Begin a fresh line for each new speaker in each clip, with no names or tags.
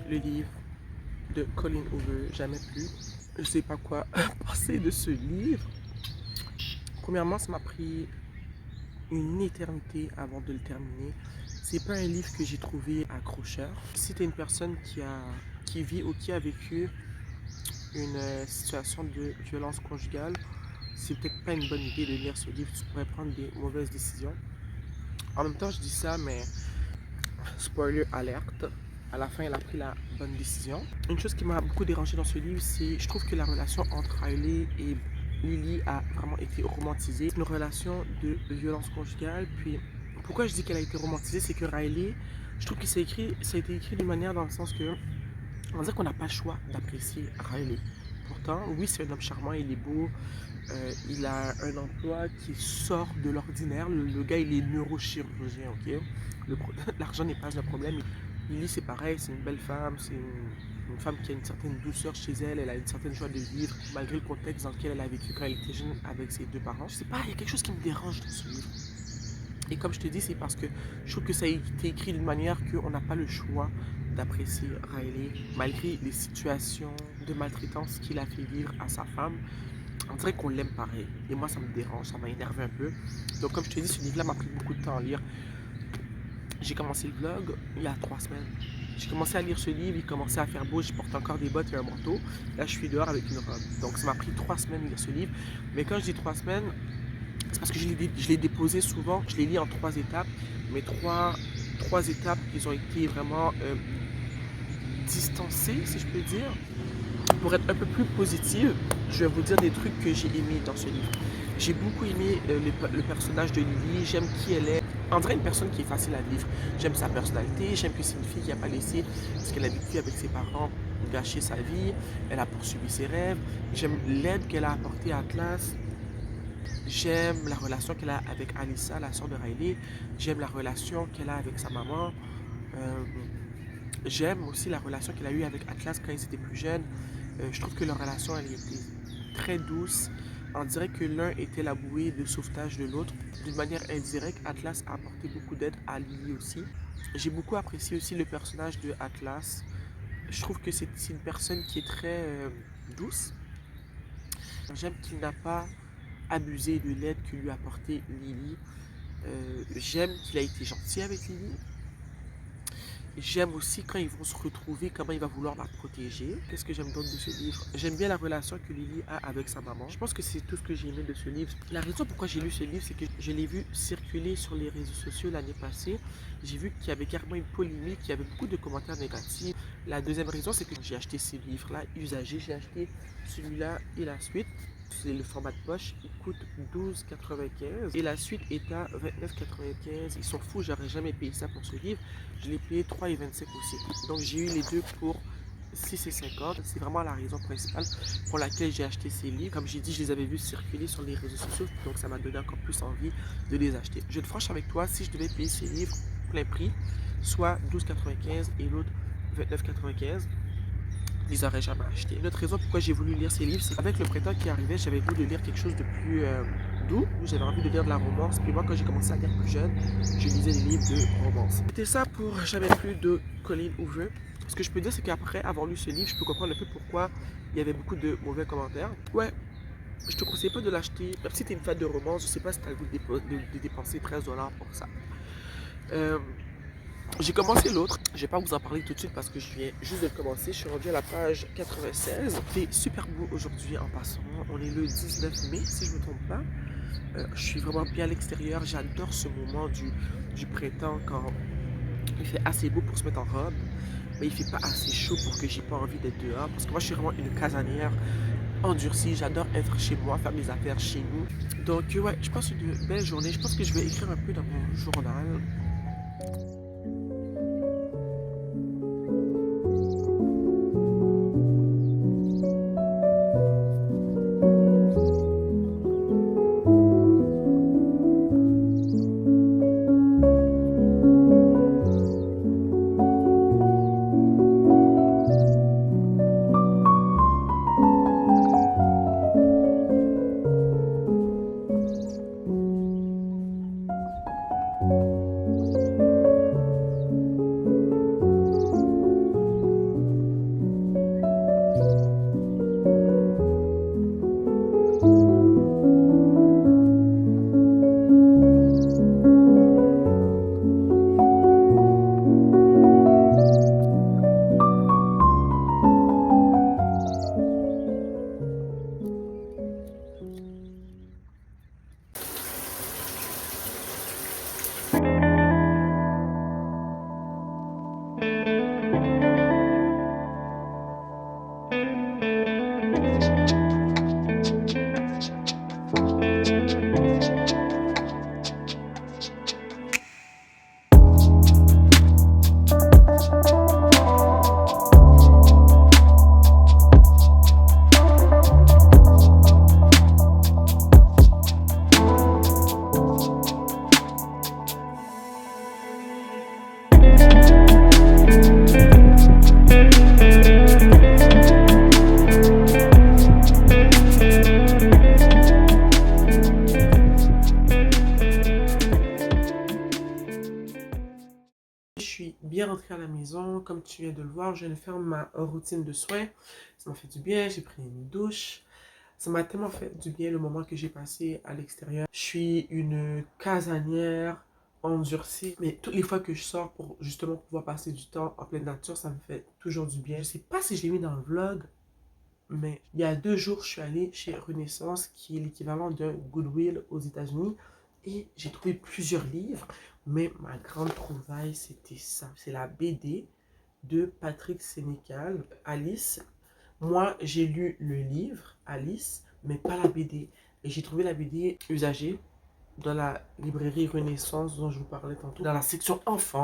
Le livre de Colleen Hoover, Jamais plus. Je sais pas quoi penser de ce livre. Premièrement, ça m'a pris une éternité avant de le terminer. C'est pas un livre que j'ai trouvé accrocheur. Si tu es une personne qui vit ou qui a vécu une situation de violence conjugale, c'est peut-être pas une bonne idée de lire ce livre. Tu pourrais prendre des mauvaises décisions. En même temps, je dis ça, mais spoiler alerte, à la fin, elle a pris la bonne décision. Une chose qui m'a beaucoup dérangé dans ce livre, c'est je trouve que la relation entre Riley et Lily a vraiment été romantisée. C'est une relation de violence conjugale. Puis, pourquoi je dis qu'elle a été romantisée, c'est que Riley, je trouve que ça a été écrit d'une manière dans le sens que on va dire qu'on n'a pas le choix d'apprécier Riley. Pourtant, oui, c'est un homme charmant, il est beau, il a un emploi qui sort de l'ordinaire. Le gars, il est neurochirurgien, ok? L'argent n'est pas un problème. Lily, c'est pareil, c'est une belle femme, c'est une femme qui a une certaine douceur chez elle, elle a une certaine joie de vivre, malgré le contexte dans lequel elle a vécu quand elle était jeune avec ses deux parents. Je sais pas, il y a quelque chose qui me dérange dans ce livre. Et comme je te dis, c'est parce que je trouve que ça a été écrit d'une manière qu'on n'a pas le choix d'apprécier Riley, malgré les situations de maltraitance qu'il a fait vivre à sa femme. On dirait qu'on l'aime pareil. Et moi, ça me dérange, ça m'a énervé un peu. Donc, comme je te dis, ce livre-là m'a pris beaucoup de temps à lire. J'ai commencé le vlog il y a 3 semaines. J'ai commencé à lire ce livre, il commençait à faire beau, je porte encore des bottes et un manteau. Là, je suis dehors avec une robe. Donc, ça m'a pris 3 semaines de lire ce livre. Mais quand je dis 3 semaines, c'est parce que je l'ai déposé souvent. Je l'ai lu en 3 étapes. Mais 3 étapes qui ont été vraiment distancées, si je peux dire. Pour être un peu plus positive, je vais vous dire des trucs que j'ai aimés dans ce livre. J'ai beaucoup aimé le personnage de Lily, j'aime qui elle est. On dirait une personne qui est facile à vivre. J'aime sa personnalité, j'aime que c'est une fille qui n'a pas laissé ce qu'elle a vécu avec ses parents gâcher sa vie. Elle a poursuivi ses rêves. J'aime l'aide qu'elle a apportée à Atlas. J'aime la relation qu'elle a avec Alyssa, la soeur de Riley. J'aime la relation qu'elle a avec sa maman. J'aime aussi la relation qu'elle a eue avec Atlas quand ils étaient plus jeunes. Je trouve que leur relation, elle était très douce. On dirait que l'un était la bouée de sauvetage de l'autre. D'une manière indirecte, Atlas a apporté beaucoup d'aide à Lily aussi. J'ai beaucoup apprécié aussi le personnage de Atlas. Je trouve que c'est une personne qui est très douce. J'aime qu'il n'a pas abusé de l'aide que lui a apportée Lily. J'aime qu'il a été gentil avec Lily. J'aime aussi quand ils vont se retrouver, comment il va vouloir la protéger. Qu'est-ce que j'aime d'autre de ce livre? J'aime bien la relation que Lily a avec sa maman. Je pense que c'est tout ce que j'ai aimé de ce livre. La raison pourquoi j'ai lu ce livre, c'est que je l'ai vu circuler sur les réseaux sociaux l'année passée. J'ai vu qu'il y avait carrément une polémique, qu'il y avait beaucoup de commentaires négatifs. La deuxième raison, c'est que j'ai acheté ces livres-là usagés. J'ai acheté celui-là et la suite. C'est le format de poche, il coûte 12,95 et la suite est à 29,95. Ils sont fous, j'aurais jamais payé ça pour ce livre. Je l'ai payé 3,25 aussi. Donc j'ai eu les deux pour 6,50. C'est vraiment la raison principale pour laquelle j'ai acheté ces livres. Comme j'ai dit, je les avais vus circuler sur les réseaux sociaux, donc ça m'a donné encore plus envie de les acheter. Je vais être franche avec toi, si je devais payer ces livres plein prix, soit 12,95 et l'autre 29,95, je les aurais jamais achetés. Une autre raison pourquoi j'ai voulu lire ces livres, c'est qu'avec le printemps qui arrivait, j'avais voulu lire quelque chose de plus doux. J'avais envie de lire de la romance. Puis moi, quand j'ai commencé à lire plus jeune, je lisais des livres de romance. C'était ça pour Jamais plus de Colleen Hoover. Ce que je peux dire, c'est qu'après avoir lu ce livre, je peux comprendre un peu pourquoi il y avait beaucoup de mauvais commentaires. Ouais, je te conseille pas de l'acheter. Même si tu es une fan de romance, je sais pas si tu as le goût de dépenser 13$ pour ça. J'ai commencé l'autre, je vais pas vous en parler tout de suite parce que je viens juste de le commencer. Je suis rendu à la page 96. C'est super beau aujourd'hui en passant. On est le 19 mai si je ne me trompe pas. Je suis vraiment bien à l'extérieur. J'adore ce moment du printemps quand il fait assez beau pour se mettre en robe. Mais il fait pas assez chaud pour que j'ai pas envie d'être dehors. Parce que moi je suis vraiment une casanière endurcie. J'adore être chez moi, faire mes affaires chez nous. Donc ouais, je pense une belle journée. Je pense que je vais écrire un peu dans mon journal. Bien rentré à la maison, comme tu viens de le voir, je viens de faire ma routine de soins. Ça m'a fait du bien, j'ai pris une douche. Ça m'a tellement fait du bien le moment que j'ai passé à l'extérieur. Je suis une casanière endurcie, mais toutes les fois que je sors pour justement pouvoir passer du temps en pleine nature, ça me fait toujours du bien. Je sais pas si je l'ai mis dans le vlog, mais il y a 2 jours, je suis allée chez Renaissance, qui est l'équivalent d'un Goodwill aux États-Unis, et j'ai trouvé plusieurs livres. Mais ma grande trouvaille, c'était ça. C'est la BD de Patrick Sénécal, Alice. Moi, j'ai lu le livre, Alice, mais pas la BD. Et j'ai trouvé la BD usagée dans la librairie Renaissance dont je vous parlais tantôt. Dans la section enfants.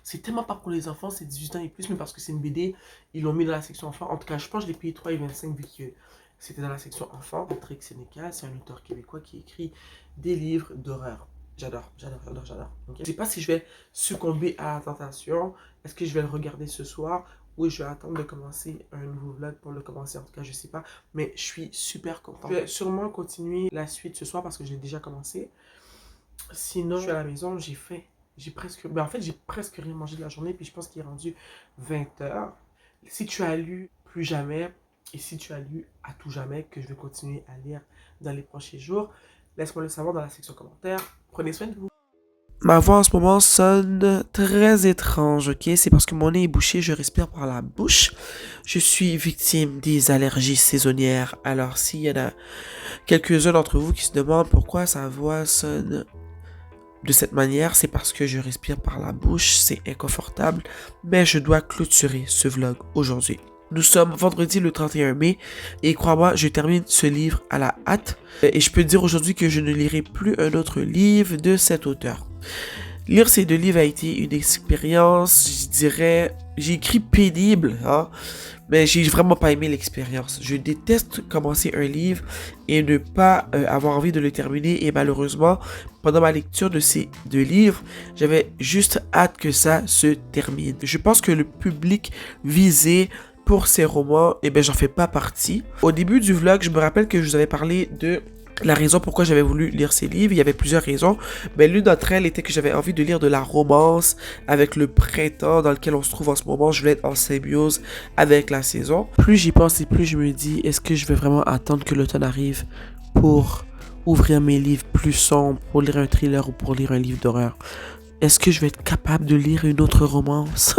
C'est tellement pas pour les enfants, c'est 18 ans et plus, mais parce que c'est une BD, ils l'ont mis dans la section enfants. En tout cas, je pense que je l'ai payé 3,25 vu que c'était dans la section enfants. Patrick Sénécal, c'est un auteur québécois qui écrit des livres d'horreur. J'adore, j'adore, j'adore, j'adore. Okay. Je ne sais pas si je vais succomber à la tentation. Est-ce que je vais le regarder ce soir ou je vais attendre de commencer un nouveau vlog pour le commencer. En tout cas, je ne sais pas. Mais je suis super content. Je vais sûrement continuer la suite ce soir parce que j'ai déjà commencé. Sinon, je suis à la maison, j'ai faim. En fait, j'ai presque rien mangé de la journée. Puis je pense qu'il est rendu 20h. Si tu as lu Plus jamais et si tu as lu À tout jamais, que je vais continuer à lire dans les prochains jours, laisse-moi le savoir dans la section commentaires. Prenez soin de vous.
Ma voix en ce moment sonne très étrange, ok? C'est parce que mon nez est bouché, je respire par la bouche. Je suis victime des allergies saisonnières. Alors, s'il y en a quelques-uns d'entre vous qui se demandent pourquoi sa voix sonne de cette manière, c'est parce que je respire par la bouche, c'est inconfortable, mais je dois clôturer ce vlog aujourd'hui. Nous sommes vendredi le 31 mai et crois-moi, je termine ce livre à la hâte. Et je peux dire aujourd'hui que je ne lirai plus un autre livre de cet auteur. Lire ces deux livres a été une expérience, je dirais, j'ai écrit pénible, hein, mais j'ai vraiment pas aimé l'expérience. Je déteste commencer un livre et ne pas avoir envie de le terminer. Et malheureusement, pendant ma lecture de ces deux livres, j'avais juste hâte que ça se termine. Je pense que le public visé pour ces romans, eh bien, j'en fais pas partie. Au début du vlog, je me rappelle que je vous avais parlé de la raison pourquoi j'avais voulu lire ces livres. Il y avait plusieurs raisons, mais l'une d'entre elles était que j'avais envie de lire de la romance avec le printemps dans lequel on se trouve en ce moment. Je voulais être en symbiose avec la saison. Plus j'y pense et plus je me dis, est-ce que je vais vraiment attendre que l'automne arrive pour ouvrir mes livres plus sombres, pour lire un thriller ou pour lire un livre d'horreur? Est-ce que je vais être capable de lire une autre romance?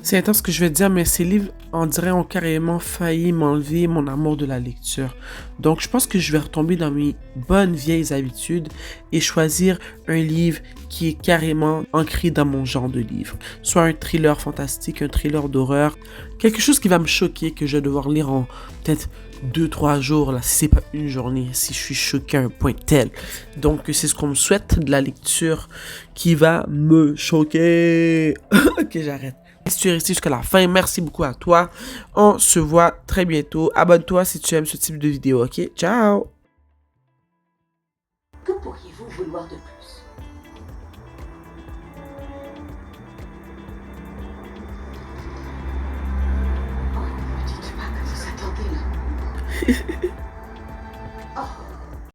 C'est intense ce que je vais te dire, mais ces livres, on dirait, ont carrément failli m'enlever mon amour de la lecture. Donc, je pense que je vais retomber dans mes bonnes vieilles habitudes et choisir un livre qui est carrément ancré dans mon genre de livre. Soit un thriller fantastique, un thriller d'horreur, quelque chose qui va me choquer, que je vais devoir lire en peut-être 2-3 jours, là, si c'est pas une journée, si je suis choqué à un point tel. Donc, c'est ce qu'on me souhaite, de la lecture qui va me choquer. Ok, j'arrête. Si tu es resté jusqu'à la fin, merci beaucoup à toi. On se voit très bientôt. Abonne-toi si tu aimes ce type de vidéo, ok? Ciao!
Que pourriez-vous vouloir de plus? Oh, ne me dites pas que vous attendez là.